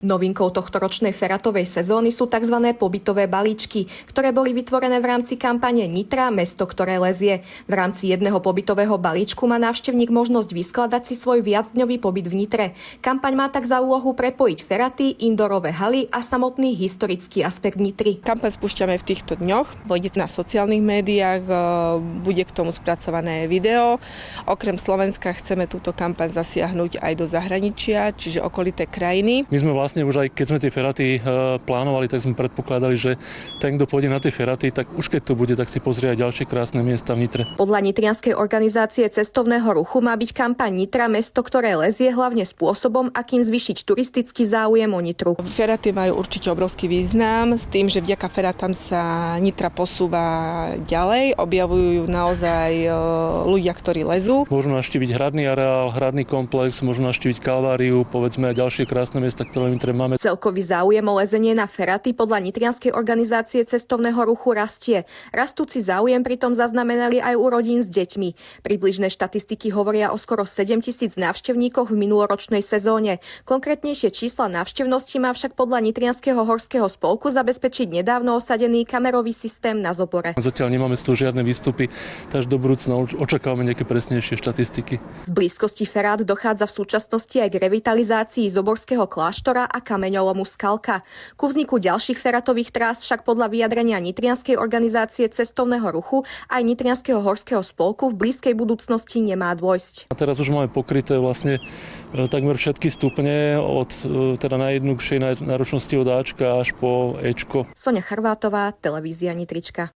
Novinkou tohtoročnej feratovej sezóny sú tzv. Pobytové balíčky, ktoré boli vytvorené v rámci kampane Nitra, mesto, ktoré lezie. V rámci jedného pobytového balíčku má návštevník možnosť vyskladať si svoj viacdňový pobyt v Nitre. Kampaň má tak za úlohu prepojiť feraty, indorové haly a samotný historický aspekt Nitry. Kampaň spúšťame v týchto dňoch, pôjde na sociálnych médiách, bude k tomu spracované video. Okrem Slovenska chceme túto kampaň zasiahnuť aj do zahraničia, čiže okolité krajiny. My sme vlastne už aj keď sme tie feraty plánovali, tak sme predpokladali, že ten, kto pôjde na tie feraty, tak už keď to bude, tak si pozrie aj ďalšie krásne miesta v Nitre. Podľa nitrianskej organizácie cestovného ruchu má byť kampaň Nitra, mesto, ktoré lezie, hlavne spôsobom, akým zvýšiť turistický záujem o Nitru. Feraty majú určite obrovský význam s tým, že vďaka feratám sa Nitra posúva ďalej, objavujú naozaj ľudia, ktorí lezú. Môžu navštíviť hradný areál, hradný komplex, môžu navštíviť Kalváriu, povedzme aj ďalšie krásne miesta, ktoré máme. Celkový záujem o lezenie na feraty podľa nitrianskej organizácie cestovného ruchu rastie. Rastúci záujem pritom zaznamenali aj u rodín s deťmi. Približné štatistiky hovoria o skoro 7 000 návštevníkoch v minuloročnej sezóne. Konkrétnejšie čísla návštevnosti má však podľa Nitrianskeho horského spolku zabezpečiť nedávno osadený kamerový systém na Zobore. Zatiaľ nemáme z toho žiadne výstupy, takže do budúcna očakávame nejaké presnejšie štatistiky. V blízkosti ferát dochádza v súčasnosti aj k revitalizácii Zoborského kláštora a kameňolomu Skalka. Ku vzniku ďalších feratových trás však podľa vyjadrenia Nitrianskej organizácie cestovného ruchu aj Nitrianskeho horského spolku v blízkej budúcnosti nemá dôjsť. A teraz už máme pokryté vlastne takmer všetky stupne od teda najjednoduchšej náročnosti od Ačka až po Ečko. Soňa Charvátová, televízia Nitrička.